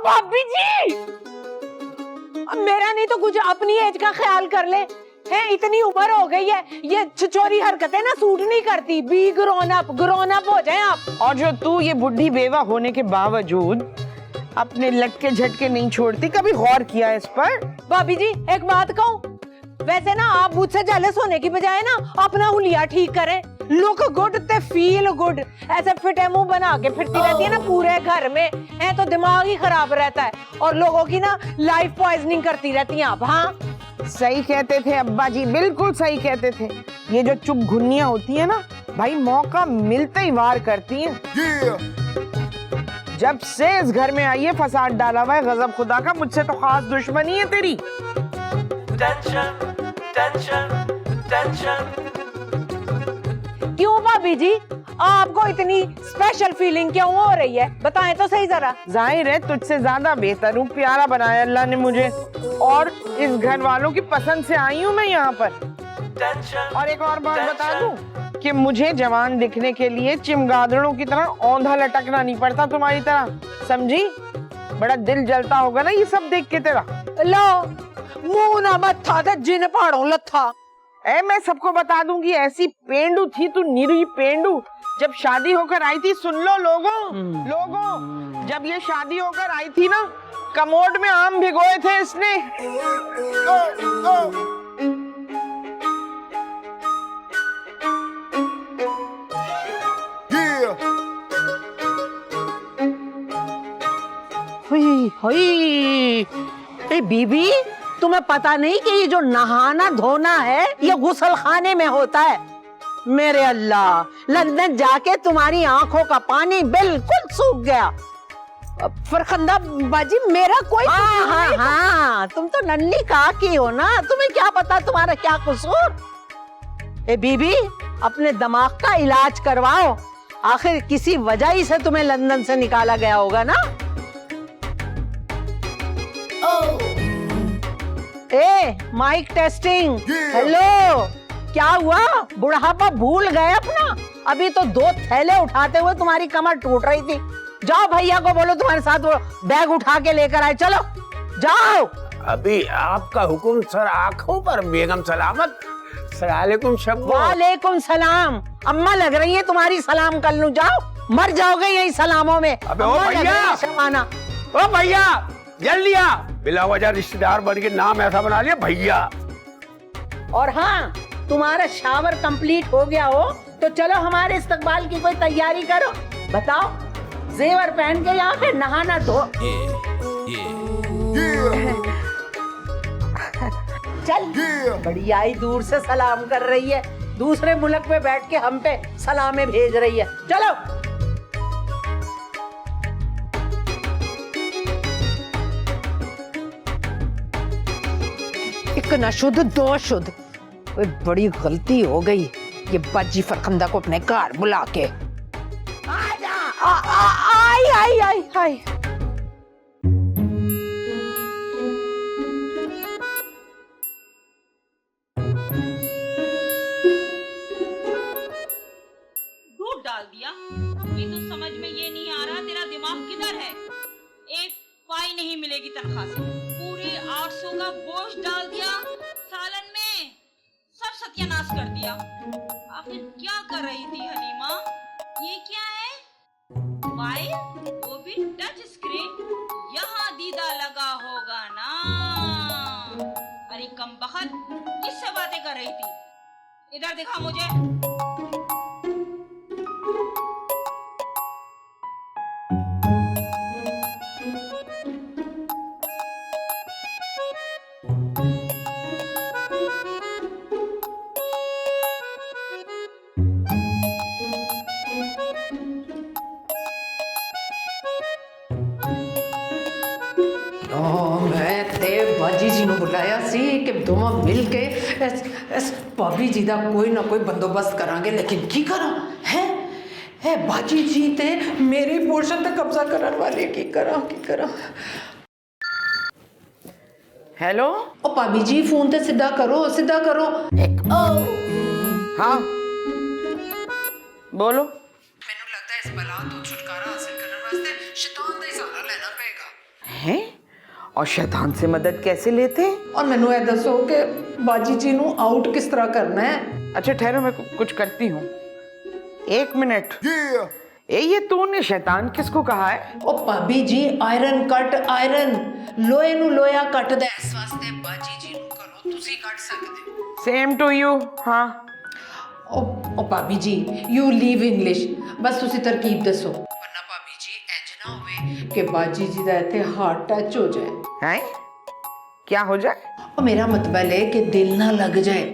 भाभी जी, अब मेरा नहीं तो कुछ अपनी एज का ख्याल कर ले। है इतनी उम्र हो गई है, ये छिछोरी हरकतें ना सूट नहीं करती। बी ग्रोन अप हो जाए आप। और जो तू ये बुढ़ी बेवा होने के बावजूद अपने लटके झटके नहीं छोड़ती, कभी गौर किया इस पर? भाभी जी एक बात कहूँ, वैसे ना आप मुझसे जेलस होने की बजाय ना अपना हुलिया ठीक करें। लुक गुड ते फील गुड, ऐसे फिटे मुंह बना के फिरती रहती है ना पूरे घर में, है तो दिमाग ही खराब रहता है और लोगों की ना लाइफ पॉइजनिंग करती रहती हैं आप। हाँ सही कहते थे अब्बा जी, बिल्कुल सही कहते थे। ये जो चुप घुन्नियां होती है ना भाई, मौका मिलते ही वार करती हैं। जब से इस घर में आई है फसाद डाला हुआ है गजब खुदा का, मुझसे तो खास दुश्मनी है तेरी। Tension tension tension. क्यों भाभी जी, आपको इतनी स्पेशल फीलिंग क्यों हो रही है, बताएं तो सही जरा। जाहिर है तुझसे ज्यादा बेहतर हूँ, प्यारा बनाया अल्लाह ने मुझे, और इस घर वालों की पसंद से आई हूँ मैं यहाँ पर। और एक और बात बता दूं कि मुझे जवान दिखने के लिए चिमगादड़ों की तरह औंधा लटकना नहीं पड़ता तुम्हारी तरह, समझी? बड़ा दिल जलता होगा ना ये सब देख के तेरा। लो मुंह ना मत्था ते जिन पहाड़ों लत्था। मैं सबको बता दूंगी, ऐसी पेंडू थी तू, निरी पेंडू। जब शादी होकर आई थी, सुन लो लोगों, जब ये शादी होकर आई थी ना, कमोड में आम भिगोए थे इसने। बीबी तुम्हें पता नहीं कि ये जो नहाना धोना है ये गुसल खाने में होता है। मेरे अल्लाह, लंदन जाके तुम्हारी आंखों का पानी बिल्कुल सूख गया। फरखंदा बाजी मेरा कोई हाँ, तुम तो नन्ही काकी हो ना, तुम्हें क्या पता तुम्हारा क्या कसूर। ए बीबी अपने दिमाग का इलाज करवाओ, आखिर किसी वजह ही से तुम्हें लंदन से निकाला गया होगा ना। Mic testing. हेलो, क्या हुआ, बुढ़ापा भूल गए अपना? अभी तो 2 थैले उठाते हुए तुम्हारी कमर टूट रही थी। जाओ भैया को बोलो तुम्हारे साथ वो बैग उठा के लेकर आए, चलो जाओ। अभी आपका हुक्म सर, आंखों पर बेगम सलामत। सलालेकुम शब्बो। वालेकुम सलाम। अम्मा लग रही है तुम्हारी, सलाम कर लूं? जाओ, मर जाओगे यही सलामों में। अबे ओ भैया, शबाना, ओ भैया जल्दी आ, बिला वजह रिश्तेदार बन के नाम ऐसा बना लिया भैया। और हाँ, तुम्हारा शावर कंप्लीट हो गया हो तो चलो हमारे इस्तकबाल की कोई तैयारी करो। बताओ, जेवर पहन के यहाँ पे नहाना धो। चल, बड़ी आई दूर से सलाम कर रही है, दूसरे मुल्क में बैठ के हम पे सलामें भेज रही है। चलो एक न शुद्ध दो शुद्ध, बड़ी गलती हो गई ये बाजी फरखंदा को अपने घर बुला के। आई आई आई आई। दूध डाल दिया, ये तो समझ में ये नहीं आ रहा तेरा दिमाग किधर है। एक पाई नहीं मिलेगी तनख्वाह से, पूरे 800 का गोश्त डाल दिया सालन में, सब सत्यानाश कर दिया। आखिर क्या कर रही थी हलीमा? ये क्या है? मोबाइल, वो भी टच स्क्रीन, यहाँ दीदा लगा होगा ना। अरे कमबख्त, किससे बातें कर रही थी? इधर दिखा मुझे। मैं ते बाजी जी ने बुलाया सी कि दोनों मिल के इस भाभी जी का कोई ना कोई बंदोबस्त करांगे, लेकिन की करा है बाजी जी ते मेरे पोर्शन पे कब्जा करने वाले की करा। हेलो। ओ भाभी जी फोन ते सीधा करो। एक हाँ बोलो। मैनू लगता है इस बला तो छुटकारा हासिल करने वास्ते शैतान का सहारा लेना पड़ेगा। हैं? और शैतान से मदद कैसे लेते हैं? और मैनू ये दसो कि बाजी जी नू आउट किस तरह करना है। अच्छा ठहरो, मैं कुछ करती हूँ, 1 मिनट। ये तूने शैतान किसको कहा है? ओ भाभी जी आयरन कट आयरन लोहे नू लोया कट दे, इस वास्ते बाजी जी नू करो, तुसी कट सकदे हो। Same to you. हाँ ओ भाभी जी यू लीव इंग्लिश, बस तुसी तरकीब दसो, वरना भाभी जी इंज ना होवे कि बाजी जी दा इत्थे हार्ट टच हो जाए। हैं? क्या हो जाए? और मेरा मतलब है कि दिल ना लग जाए।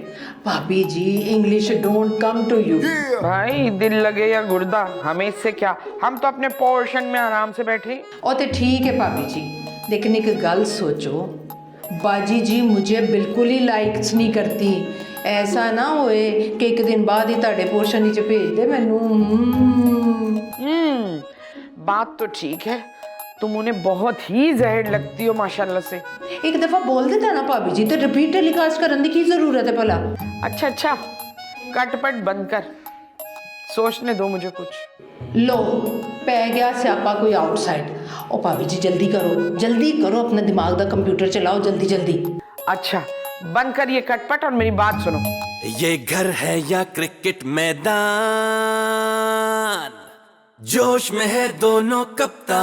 भाभी जी English don't come to you. भाई दिल लगे या गुर्दा, हमें इससे क्या, हम तो अपने पोर्शन में आराम से बैठे। और तो ठीक है भाभी जी, लेकिन एक गल सोचो, बाजी जी मुझे बिल्कुल ही लाइक्स नहीं करती। ऐसा ना होए कि एक दिन बाद ही ताड़े पोर्शन नीचे भेज दे मैनू। बात तो ठीक है, तुम उन्हें बहुत ही जहर लगती हो माशाल्लाह से। एक दफा बोल देता ना भाभी जी, तो रिपीट टेलीकास्ट करने की जरूरत है भला। अच्छा कटपट बंद कर, सोचने दो मुझे कुछ। लो पै गया स्यापा कोई आउटसाइड। ओ भाभी जी जल्दी करो, अपना दिमाग दा कंप्यूटर चलाओ जल्दी। अच्छा बंद कर ये कटपट और मेरी बात सुनो। ये घर है या क्रिकेट मैदान, जोश में है दोनों कप्तान।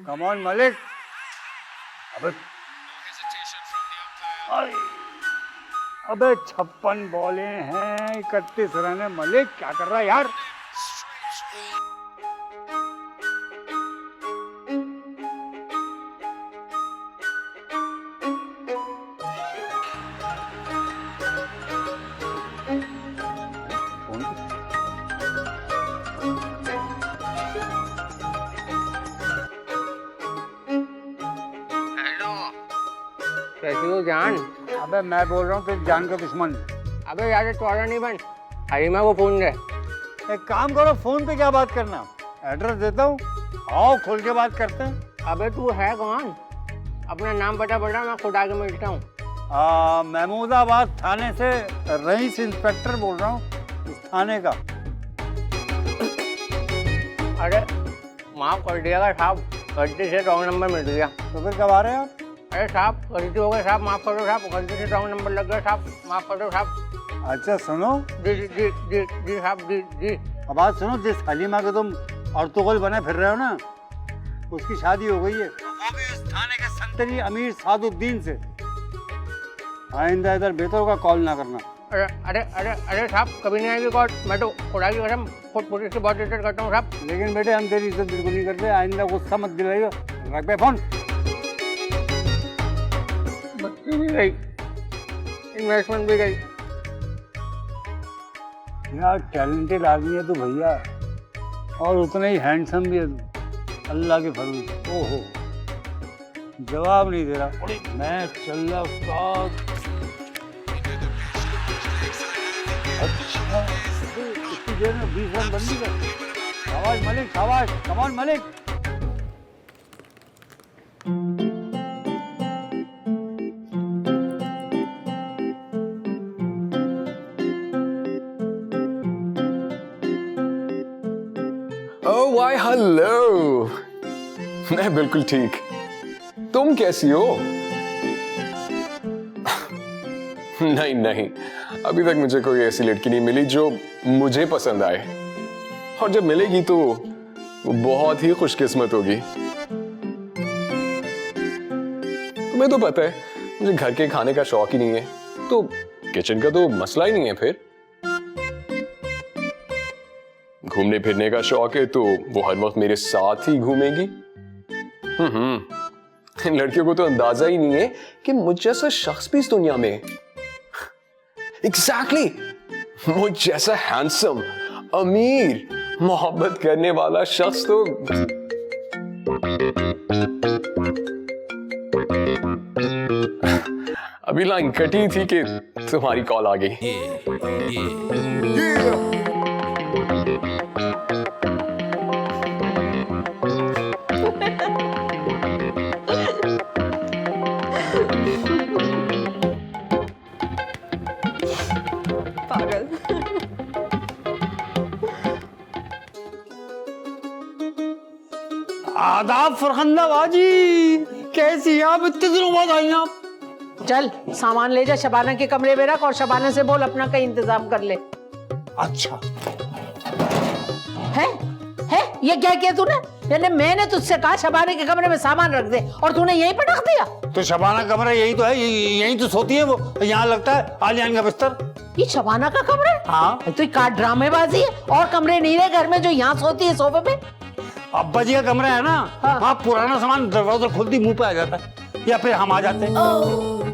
कम ऑन मलिक। अबे 56 बॉलें हैं, 31 रन है। मलिक क्या कर रहा है यार? कैसी हो जान? अबे मैं बोल रहा हूँ तेरी जान का दुश्मन। अबे यार चौड़ा नहीं बन, हरीमा को फोन दे। एक काम करो, फोन पे क्या बात करना, एड्रेस देता हूँ, आओ खुल के बात करते हैं। अबे तू है कौन? अपना नाम बता मैं खुद आके मिलता हूँ। महमूदाबाद थाने से रईस इंस्पेक्टर बोल रहा हूँ, इस थाने का। अरे माफ कर दिएगा साहब, गलती से रॉन्ग नंबर मिल गया। तो फिर कब आ रहे हैं आप? अरे साहब गलती हो गई साहब, माफ कर दो साहब, गलती से रॉन्ग नंबर लग गया साहब, माफ कर दो साहब। अच्छा सुनो, जी साहब जी। अब बात सुनो, जिस हलीमा के तुम अर्तुगल बने फिर रहे हो ना, उसकी शादी हो गई है, वो भी उस थाने के संतरी अमीर सादुद्दीन से। आइंदा इधर बेतों का कॉल ना करना। अरे साहब कभी नहीं आएगी कॉल, मैं तो खुदा की कसम खुद पुलिस की बहुत इज्जत करता हूँ साहब। लेकिन बेटे हम तेरी इज्जत बिल्कुल नहीं करते, आइंदा गुस्सा मत दिलाइएगा। रख पे फोन। भी गई, इन्वेस्टमेंट भी गई। यार टैलेंटेड आदमी है तू भैया, और उतना ही हैंडसम भी है तू, अल्लाह के फजल से। ओहो जवाब नहीं दे रहा। मैं चल रहा उस्ताद। अच्छा इतनी देर में 20 रन बंदी कर। शाबाश मलिक, शाबाश, come on Malik. Oh why hello, मैं बिल्कुल ठीक। तुम कैसी हो? नहीं, अभी तक मुझे कोई ऐसी लड़की नहीं मिली जो मुझे पसंद आए, और जब मिलेगी तो वो बहुत ही खुशकिस्मत होगी। तुम्हें तो पता है मुझे घर के खाने का शौक ही नहीं है, तो किचन का तो मसला ही नहीं है। फिर घूमने फिरने का शौक है तो वो हर वक्त मेरे साथ ही घूमेगी। इन लड़कियों को तो अंदाजा ही नहीं है कि मुझ जैसा शख्स भी इस दुनिया में है। एग्जैक्टली, मुझ जैसा हैंडसम, अमीर, मोहब्बत करने वाला शख्स तो अभी लाइन कटी थी कि तुम्हारी कॉल आ गई। पागल। आदाब फरखंदा बाजी, कैसी आप? इतने दिनों बाद आई आप। चल सामान ले जा, शबाना के कमरे में रख और शबाना से बोल अपना कहीं इंतजाम कर ले। अच्छा है ये क्या किया तूने? यानी मैंने तुझसे कहा शबाना के कमरे में सामान रख दे और तूने यहीं पर रख दिया। तो शबाना कमरा यही तो है, यही तो सोती है वो। यहाँ लगता है आलियान का बिस्तर। ये शबाना का कमरा है? हाँ। तो ये का ड्रामेबाजी है। और कमरे नहीं रहे घर में जो यहाँ सोती है सोफे पे? अब्बा जी का कमरा है ना। हाँ। हाँ, पुराना सामान दरवाजा खुलती मुंह पे आ जाता है या फिर हम आ जाते हैं।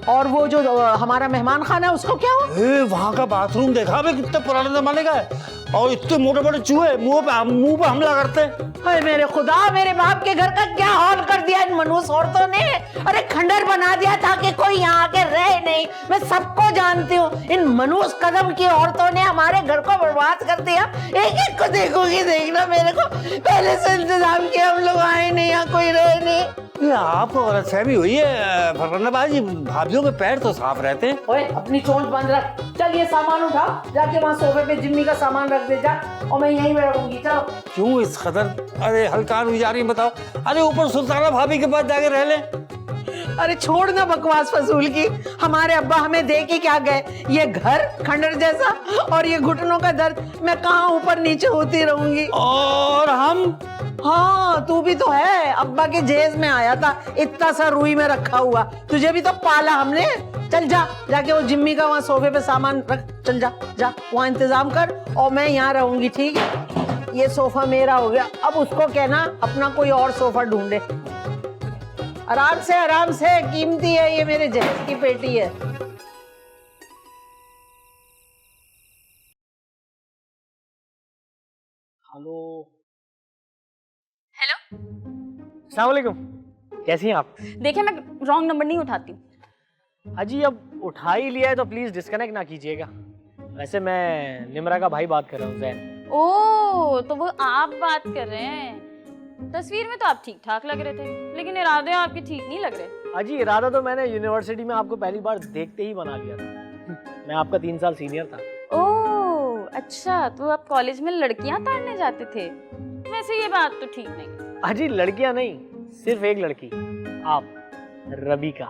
और वो जो हमारा मेहमान खाना है उसको क्या हुआ? वहाँ का बाथरूम देखा अबे, कितने पुराने जमाने का है और इतने मोटे मोटे चूहे मुंह पे हमला करते हैं। अरे मेरे खुदा, मेरे बाप के घर का क्या हाल कर दिया इन मनूस औरतों ने। अरे खंडर बना दिया ताकि कोई यहाँ आके रहे नहीं। मैं सबको जानती हूँ, इन मनूस कदम की औरतों ने हमारे घर को बर्बाद कर दिया। एक एक को देखोगी, देखना मेरे को पहले से इंतजाम किया, हम लोग आए नहीं, यहाँ कोई रहे नहीं। ये आपको गलतफहमी हुई है फरहाना बाजी, भाभियों के पैर तो साफ रहते हैं। ओए अपनी चोंच बंद रख। चल ये सामान उठा, जाके वहाँ सोफे पे जिम्मी का सामान रख दे जा और मैं यहीं में रहूंगी। चलो। क्यों इस कदर अरे हल्कान हुई जा रही बताओ? अरे ऊपर सुल्ताना भाभी के पास जाके रह ले। अरे छोड़ ना बकवास फजूल की। हमारे अब्बा हमें दे के क्या गए? ये घर खंडर जैसा और ये घुटनों का दर्द, मैं कहाँ ऊपर नीचे होती रहूंगी। और हम? हाँ तू भी तो है, अब्बा के जेज में आया था इतना सा रुई में रखा हुआ, तुझे भी तो पाला हमने। चल जा, जाके वो जिम्मी का वहाँ सोफे पे सामान रख। चल जा जा, वहाँ इंतजाम कर और मैं यहाँ रहूंगी, ठीक है? ये सोफा मेरा हो गया, अब उसको कहना अपना कोई और सोफा ढूंढे। आराम से, कीमती है ये, मेरे जहेज की पेटी है। हेलो। हेलो, अस्सलाम वालेकुम, कैसी हैं आप? देखिए मैं रॉन्ग नंबर नहीं उठाती। अजी अब उठा ही लिया है तो प्लीज डिस्कनेक्ट ना कीजिएगा। वैसे मैं निमरा का भाई बात कर रहा हूँ, जैन। ओह, तो वो आप बात कर रहे हैं। तस्वीर में तो आप ठीक ठाक लग रहे थे, लेकिन इरादे आपके ठीक नहीं लग रहे। अजी इरादा तो मैंने यूनिवर्सिटी में आपको पहली बार देखते ही बना लिया था। मैं आपका 3 साल सीनियर था। ओह अच्छा, तो आप कॉलेज में लड़कियां ताड़ने जाते थे। वैसे ये बात तो ठीक नहीं। अजी लड़कियां नहीं, सिर्फ एक लड़की, आप, रबीका।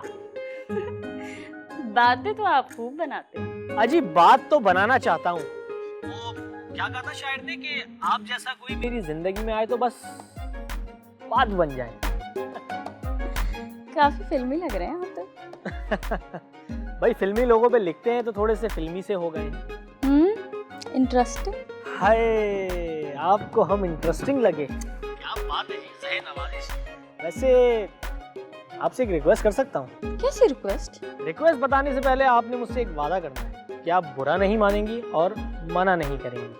बातें तो आप खूब बनाते हैं। अजी बात तो बनाना चाहता हूँ। वो क्या कहा था शायर ने कि आप जैसा कोई मेरी जिंदगी में आए तो बस बात बन जाए। काफी फिल्मी लग रहे हैं आप तो। भाई फिल्मी लोगों पे लिखते हैं तो थोड़े से फिल्मी से हो गए। इंटरेस्टिंग। हाय, आपको हम इंटरेस्टिंग लगे? क्या बात है, सही नवाजिश। वैसे आपसे एक रिक्वेस्ट कर सकता हूँ? कैसी रिक्वेस्ट? रिक्वेस्ट बताने से पहले आपने मुझसे एक वादा करना है कि आप बुरा नहीं मानेंगी और मना नहीं करेंगी।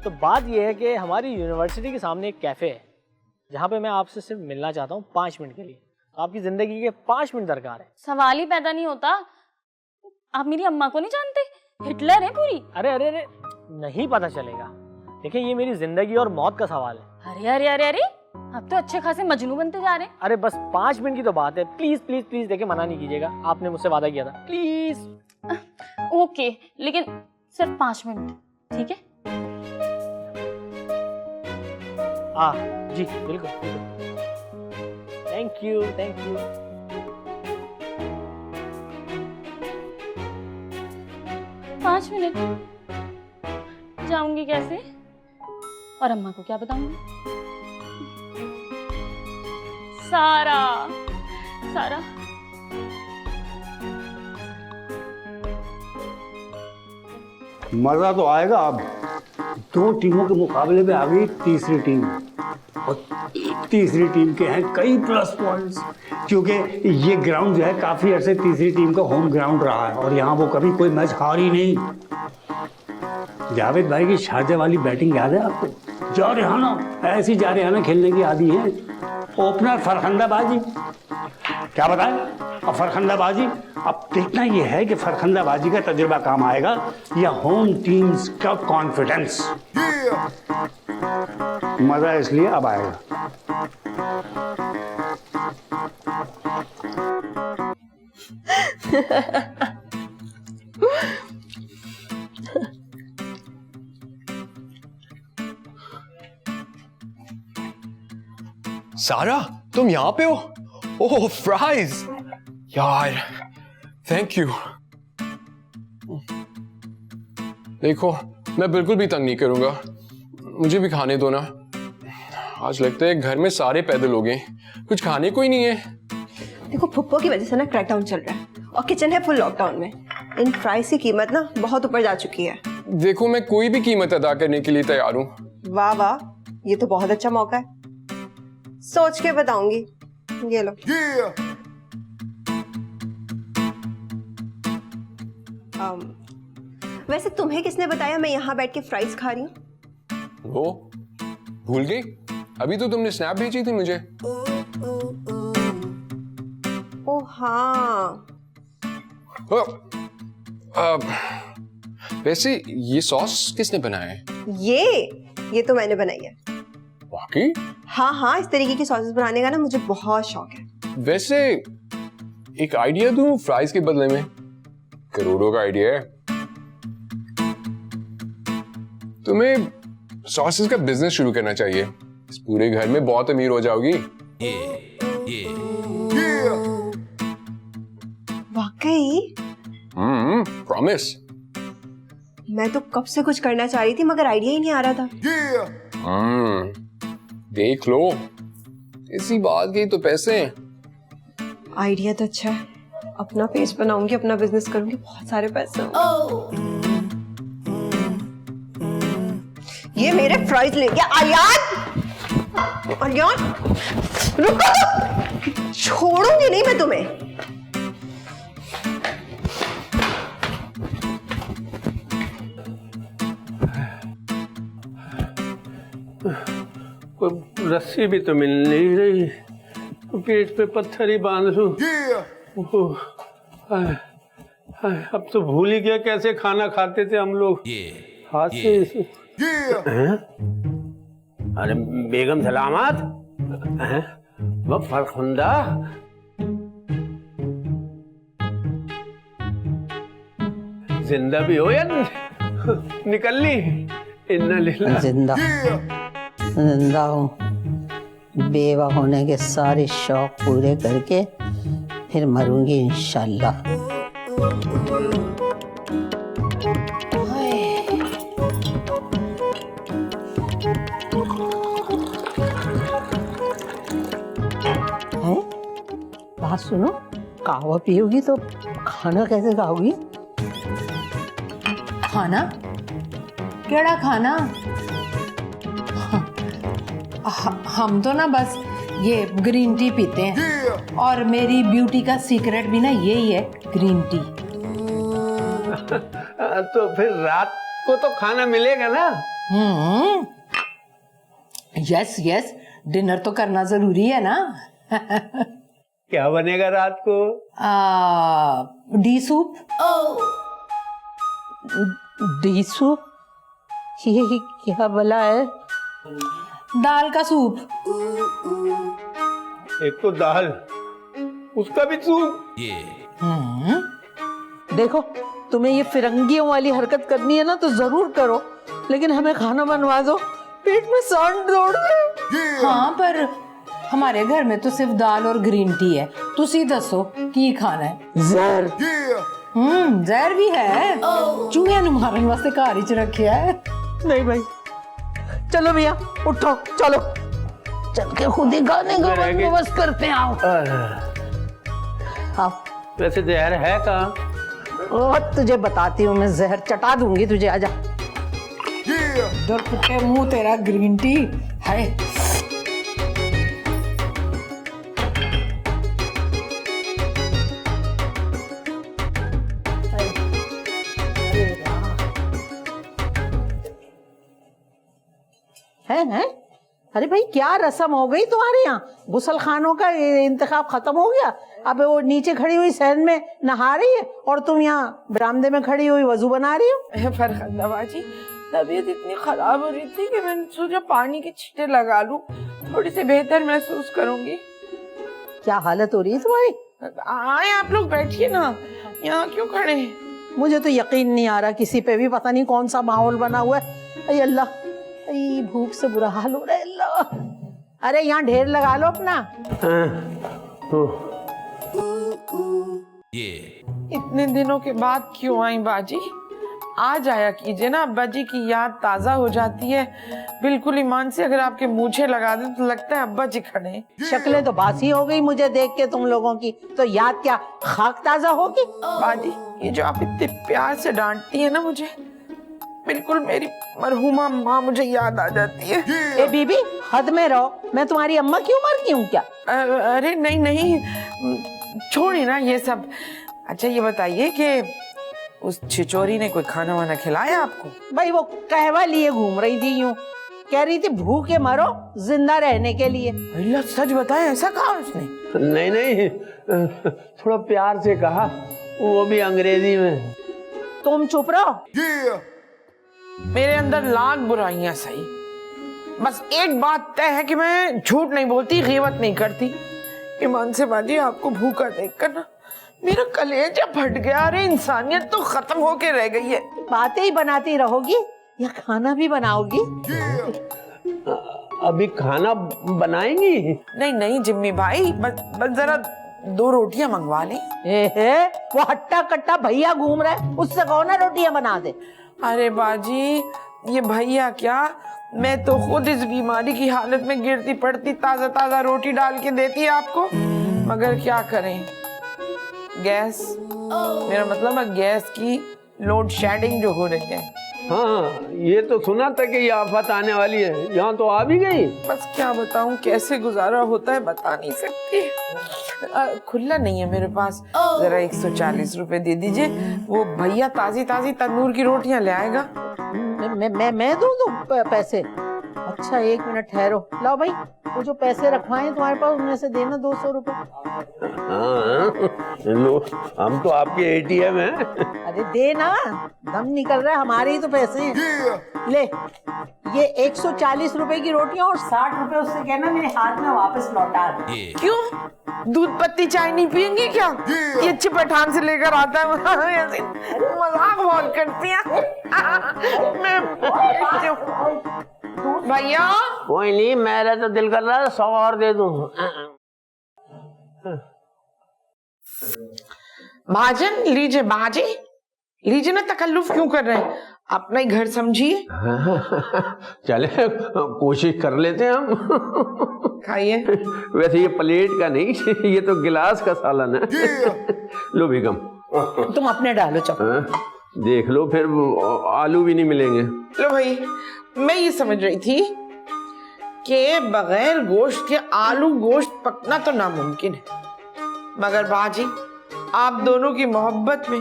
तो बात यह है कि हमारी यूनिवर्सिटी के सामने एक कैफे है जहाँ पे मैं आपसे सिर्फ मिलना चाहता हूँ 5 मिनट के लिए। आपकी जिंदगी के 5 मिनट दरकार है। सवाल ही पैदा नहीं होता। आप मेरी अम्मा को नहीं जानते? हिटलर है पूरी। अरे अरे अरे, नहीं पता चलेगा। देखिए ये मेरी जिंदगी और मौत का सवाल है। अरे अरे अरे अरे, अब तो अच्छे खासे मजनू बनते जा रहे हैं। अरे बस 5 मिनट की तो बात है, प्लीज प्लीज प्लीज। देखिए मना नहीं कीजिएगा, आपने मुझसे वादा किया था, प्लीज। ओके, लेकिन सिर्फ 5 मिनट, ठीक है? हाँ जी बिल्कुल बिल्कुल। Thank you thank you. 5 minute जाऊंगी कैसे? और अम्मा को क्या बताऊंगी? सारा सारा मजा तो आएगा। अब 2 टीमों के मुकाबले में आ गई तीसरी टीम और तीसरी टीम के हैं कई प्लस पॉइंट्स, क्योंकि ये ग्राउंड जो है काफी अरसे तीसरी टीम का होम ग्राउंड रहा है और यहाँ वो कभी कोई मैच हारी नहीं। जावेद भाई की शारजा वाली बैटिंग याद है आपको? जारिहाना, ऐसी जारिहाना खेलने की आदी है। ओपनर फरखंदाबाजी, क्या बताएं? अब फरखंदाबाजी, अब देखना ये है कि फरखंदाबाजी का तजुर्बा काम आएगा या होम टीम्स का कॉन्फिडेंस। मजा इसलिए अब आएगा। सारा, तुम यहाँ पे हो? ओह, फ्राइज यार, थैंक यू। देखो, मैं बिल्कुल भी तंग नहीं करूंगा, मुझे भी खाने दो ना। आज लगता है घर में सारे पैदल हो गए, कुछ खाने को ही नहीं है। देखो, फुप्पो की वजह से ना क्रैकडाउन चल रहा है और किचन है फुल लॉकडाउन में। इन फ्राइज की कीमत ना बहुत ऊपर जा चुकी है। देखो, मैं कोई भी कीमत अदा करने के लिए तैयार हूँ। वाह वाह, ये तो बहुत अच्छा मौका है, सोच के बताऊंगी। ये लो। वैसे तुम्हें किसने बताया मैं यहाँ बैठ के फ्राइज खा रही हूँ? वो भूल गई? अभी तो तुमने स्नैप भेजी थी मुझे। ओ हाँ। वैसे ये सॉस किसने बनाया है? ये तो मैंने बनाई है। वाकई? हाँ हाँ, इस तरीके की सॉसेस बनाने का ना मुझे बहुत शौक है। वैसे एक आइडिया दूं फ्राइज के बदले में? करोड़ों का आइडिया है। तुम्हें सॉसेस का बिजनेस शुरू करना चाहिए, इस पूरे घर में बहुत अमीर हो जाओगी। वाकई? प्रॉमिस। मैं तो कब से कुछ करना चाह रही थी मगर आइडिया ही नहीं आ रहा था। देख लो, इसी बात के तो पैसे हैं। आइडिया तो अच्छा है, अपना पेज बनाऊंगी, अपना बिजनेस करूंगी, बहुत सारे पैसे होंगे। ये मेरे फ्राइज ले गया। आर्यन, आर्यन रुको, छोड़ूंगी नहीं मैं तुम्हें। कोई रस्सी भी तो मिल नहीं रही, पेट पे पत्थर ही बांध लूं। अब तो भूल ही गया कैसे खाना खाते थे हम लोग, हाथ से। अरे बेगम सलामत, वो फरखुंदा, जिंदा भी हो या निकल ली? इन्ना लिल्लाह। जिंदा हूँ, बेवा होने के सारे शौक पूरे करके फिर मरूंगी इंशाल्लाह। बात सुनो, कहवा पियोगी तो खाना कैसे खाओगी? खाना? केड़ा खाना? हम तो ना बस ये ग्रीन टी पीते हैं और मेरी ब्यूटी का सीक्रेट भी ना यही है, ग्रीन टी। तो फिर रात को तो खाना मिलेगा ना? यस यस, डिनर तो करना जरूरी है ना। क्या बनेगा रात को? D soup. D soup? ये क्या भला है? दाल का सूप। एक तो दाल, उसका भी सूप। देखो, तुम्हें ये फिरंगियों वाली हरकत करनी है ना तो जरूर करो, लेकिन हमें खाना बनवा दो, पेट में सांड दौड़ गए। हाँ, पर हमारे घर में तो सिर्फ दाल और ग्रीन टी है। तुसी दसो की खाना है? जहर। जहर भी है, चूहे मारने वास्ते घर ही च रखिया है। नहीं भाई, चलो भैया उठो, चलो चल के खुद ही खाने का बंदोबस्त करते हैं। आओ। वैसे जहर है कहाँ? और तुझे बताती हूँ, मैं जहर चटा दूंगी तुझे, आजा। डर फुटे मुंह तेरा, ग्रीन टी है। है? अरे भाई क्या रस्म हो गई तुम्हारे यहाँ? गुसल खानों का इंतखाब खत्म हो गया? अब वो नीचे खड़ी हुई सहन में नहा रही है और तुम यहाँ बरामदे में खड़ी हुई वजू बना रही हो। फरखंदा बाजी, तबीयत इतनी खराब हो रही थी कि मैंने सोचा पानी के छींटे लगा लूं, थोड़ी सी बेहतर महसूस करूंगी। क्या हालत हो रही है तुम्हारी? आए आप लोग बैठिए ना, यहाँ क्यों खड़े हैं? मुझे तो यकीन नहीं आ रहा, किसी पे भी पता नहीं कौन सा माहौल बना हुआ है। अरे अल्लाह, अरे भूख से बुरा हाल हो रहा है अल्लाह। अरे यहाँ ढेर लगा लो अपना। इतने दिनों के बाद क्यों आई बाजी? आ जाया कीजिए ना, अब्बा जी की याद ताजा हो जाती है। बिल्कुल ईमान से अगर आपके मूछे लगा दे तो लगता है अब्बा जी खड़े हैं। शक्लें तो बासी हो गई मुझे देख के तुम लोगों की, तो याद क्या खाक ताजा होगी? बाजी, ये जो आप इतने प्यार से डांटती है ना मुझे, बिल्कुल मेरी मरहुमा माँ मुझे याद आ जाती है। ए बीबी, हद में रहो, मैं तुम्हारी अम्मा की उम्र की हूँ क्या? अरे नहीं नहीं, छोड़िए ना ये सब। अच्छा ये बताइए कि उस छिचोरी ने कोई खाना वाना खिलाया आपको? भाई वो कहवा लिए घूम रही थी, यूं कह रही थी भूखे मरो जिंदा रहने के लिए। अल्लाह, सच बताए ऐसा कहा उसने? नहीं नहीं, थोड़ा प्यार से कहा, वो भी अंग्रेजी में। तुम चुप रहो। मेरे अंदर लाख बुराइयां सही, बस एक बात तय है कि मैं झूठ नहीं बोलती, गीबत नहीं करती। ईमान से बाजी, आपको भूखा देखकर ना मेरा कलेजा फट गया। अरे इंसानियत तो खत्म होके रह गई है। बातें ही बनाती रहोगी या खाना भी बनाओगी? अभी खाना बनाएंगी? नहीं नहीं जिम्मी भाई, बस जरा 2 रोटियां मंगवा लें। वो हट्टा कट्टा भैया घूम रहा है, उससे कहो ना रोटियां बना दे। अरे बाजी, ये भैया क्या, मैं तो खुद इस बीमारी की हालत में गिरती पड़ती ताजा ताजा रोटी डाल के देती है आपको, मगर क्या करें, गैस, मेरा मतलब है गैस की लोड शेडिंग जो हो रही है। हाँ, ये तो सुना था कि ये आफत आने वाली है, यहाँ तो आ भी गई। बस क्या बताऊं, कैसे गुजारा होता है बता नहीं सकती। खुला नहीं है मेरे पास, जरा 140 रुपए दे दीजिए, वो भैया ताजी ताजी तंदूर की रोटियां ले आएगा। मैं दूं पैसे? अच्छा 1 मिनट ठहरो, लाओ भाई, वो जो पैसे रखवाए तुम्हारे पास उनमें से देना 200 रुपए। लो, हम तो आपके ATM हैं। अरे देना, दम निकल रहा है, हमारे ही तो पैसे हैं। ले, ये 140 रुपए की रोटियां और 60 रुपए उससे कहना मेरे हाथ में वापस लौटा दे। क्यों, दूध पत्ती चाय नहीं पियेंगे क्या? ये अच्छी पठान से लेकर आता है, मजाक बहुत करती है। भैया कोई नहीं, मेरा तो दिल कर रहा है 100 और दे दूं। भाजन लीजिए, बाजी लीजिए ना, तकल्लुफ क्यों कर रहे हैं, अपना ही घर समझिए। चले कोशिश कर लेते हैं हम। खाइए। वैसे ये प्लेट का नहीं, ये तो गिलास का सालन है। लो बेगम, तुम अपने डालो चलो। देख लो, फिर आलू भी नहीं मिलेंगे। लो भाई, मैं ये समझ रही थी कि बगैर गोश्त के आलू गोश्त पकना तो नामुमकिन है, मगर बाजी आप दोनों की मोहब्बत में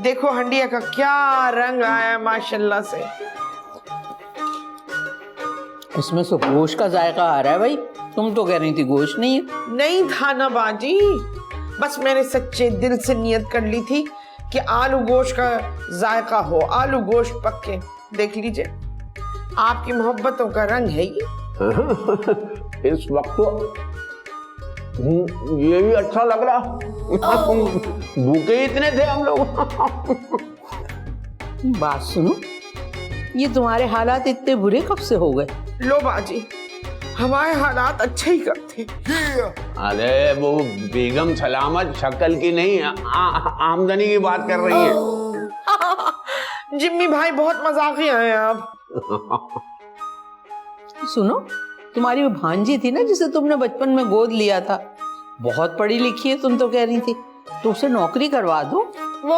देखो हंडिया का क्या रंग आया माशाल्लाह से। उसमें से गोश्त का जायका आ रहा है भाई, तुम तो कह रही थी गोश्त नहीं है। नहीं था ना बाजी, बस मैंने सच्चे दिल से नियत कर ली थी कि आलू गोश्त का जायका हो, आलू गोश्त पक्के। देख लीजिए, आपकी मोहब्बतों का रंग है ये। इस वक्त तो ये भी अच्छा लग रहा, भूखे इतने थे हम लोग। बात सुनो, ये तुम्हारे हालात इतने बुरे कब से हो गए? लो बाजी, हमारे हालात अच्छे ही कब थे। अरे वो बेगम सलामत शक्ल की नहीं, आमदनी की बात कर रही है। जिम्मी भाई बहुत मजाकी हैं आप। सुनो, तुम्हारी वो भांजी थी ना जिसे तुमने बचपन में गोद लिया था, बहुत पढ़ी लिखी है तुम तो कह रही थी, तो उसे नौकरी करवा दो। वो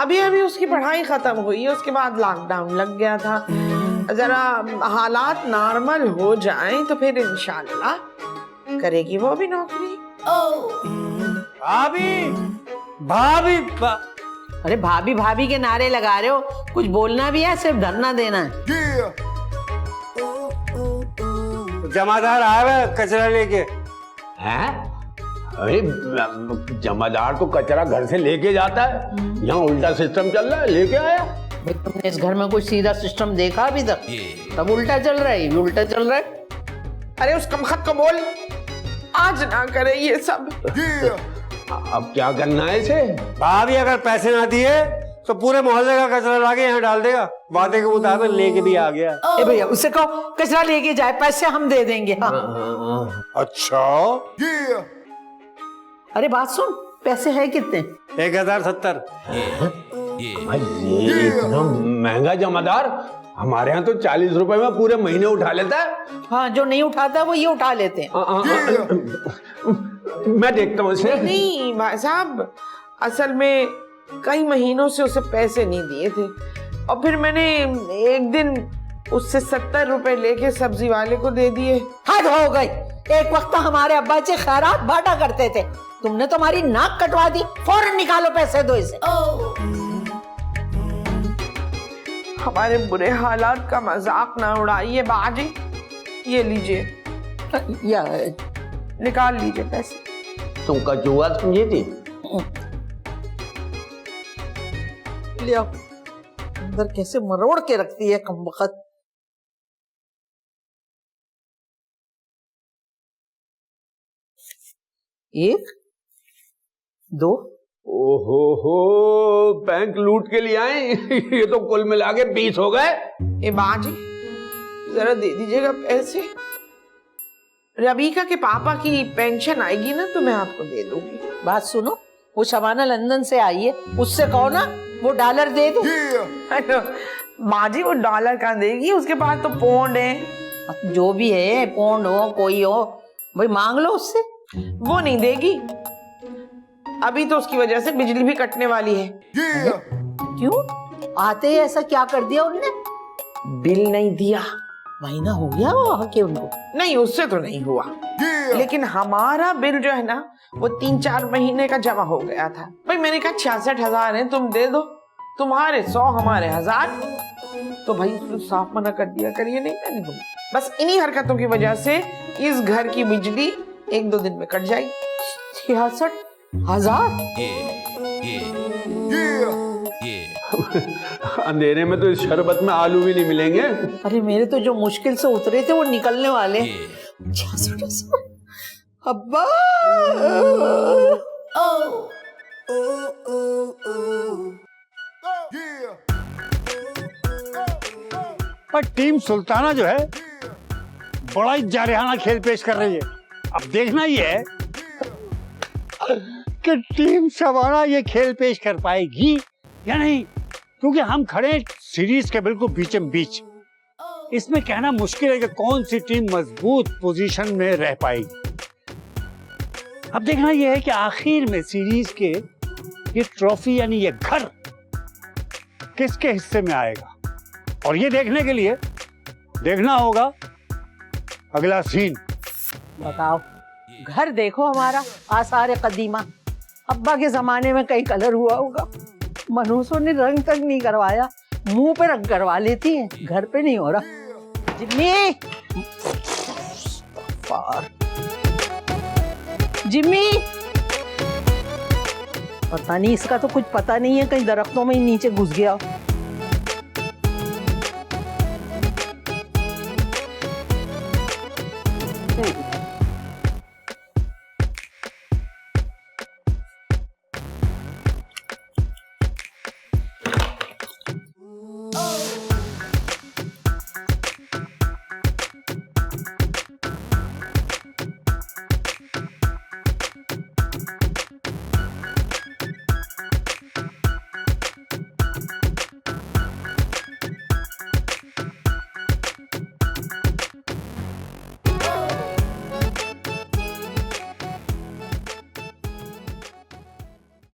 अभी उसकी पढ़ाई खत्म हुई है, उसके बाद लॉकडाउन लग गया था। जरा हालात नॉर्मल हो जाएं तो फिर इंशाल्लाह करेगी वो भी नौकरी। भाभी अरे भाभी भाभी के नारे लगा रहे हो, कुछ बोलना भी है, सिर्फ धरना देना है। जमादार आया है कचरा लेके। हैं? अरे जमादार तो कचरा घर से लेके जाता है, यहाँ उल्टा सिस्टम चल रहा है, लेके आया। भाई तुमने इस घर में कोई सीधा सिस्टम देखा अभी तक? तब उल्टा चल रहा है, ये भी उल्टा चल रहा है। अरे उस कमखत को बोल आज ना करे ये सब। अब क्या करना है इसे? भाभी अगर पैसे ना दिए तो पूरे मोहल्ले का कचरा लाके यहाँ डाल देगा। वादे के मुताबिक लेके भी आ गया। ए भैया उससे कहो कचरा लेके जाए, पैसे हम दे देंगे। हाँ। अच्छा, अरे बात सुन, पैसे है कितने? 1070। ये इतना महंगा जमादार, हमारे यहाँ तो 40 रुपए में पूरे महीने उठा लेता है। हाँ, जो नहीं उठाता वो ये उठा लेते हैं। मैं देखता हूँ इसे। नहीं भाई साहब, असल में कई महीनों से उसे पैसे नहीं दिए थे और फिर मैंने एक दिन उससे 70 रुपए लेके सब्जी वाले को दे दिए। हद हो गई, एक वक्त हमारे अब्बा जी खैरात बांटा करते थे, तुमने तो हमारी नाक कटवा दी। फौरन निकालो पैसे, दो इसे। हमारे बुरे हालात का मजाक ना उड़ाइए बाजी। ये लीजिए, या निकाल लीजिए पैसे। तुम कचुआ समझी थी? ले आओ, अंदर कैसे मरोड़ के रखती है कमबख्त। एक, दो। ओहो हो, बैंक लूट के लिए आए। ये तो कुल मिला के 20 हो गए। ए बाजी जरा दे दीजिएगा पैसे। रबीका के पापा की पेंशन आएगी ना तो मैं आपको दे दूंगी। बात सुनो, वो शबाना लंदन से आई है, उससे कहो ना वो डॉलर दे दे। बाजी वो डॉलर कहाँ देगी, उसके पास तो पौंड है। जो भी है, पौंड हो कोई हो, भाई मांग लो उससे। वो नहीं देगी, अभी तो उसकी वजह से बिजली भी कटने वाली है। क्यों? आते ही ऐसा क्या कर दिया उनने? बिल नहीं दिया। महीना हो गया वो आके उनको? नहीं, उससे तो नहीं हुआ, लेकिन हमारा बिल जो है ना वो 3-4 महीने का जमा हो गया था। भाई मैंने कहा 66,000 है, तुम दे दो, तुम्हारे 100 हमारे 1000। तो भाई उसने साफ मना कर दिया, करिए नहीं, मैं नहीं दूंगी। बस इन्हीं हरकतों की वजह से इस घर की बिजली 1-2 दिन में कट जाएगी। 66,000? अंधेरे में तो इस शरबत में आलू भी नहीं मिलेंगे। अरे मेरे तो जो मुश्किल से उतरे थे वो निकलने वाले। 66,000 अब्बा। पर टीम सुल्ताना जो है बड़ा ही जारहाना खेल पेश कर रही है। अब देखना ही है कि टीम शबाना ये खेल पेश कर पाएगी या नहीं, क्योंकि हम खड़े सीरीज के बिल्कुल बीचों बीच। इसमें कहना मुश्किल है कि कौन सी टीम मजबूत पोजीशन में रह पाएगी। अब देखना यह है कि आखिर में सीरीज के ये ट्रॉफी यानी ये घर किसके हिस्से में आएगा, और ये देखने के लिए देखना होगा अगला सीन। बताओ, घर देखो हमारा आसार कदीमा। अब्बा के जमाने में कई कलर हुआ होगा, मनूसों ने रंग तक नहीं करवाया, मुंह पे रंग करवा लेती हैं, घर पे नहीं हो रहा। जिम्मी, जिम्मी, पता नहीं इसका तो कुछ पता नहीं है, कहीं दरख्तों में ही नीचे घुस गया।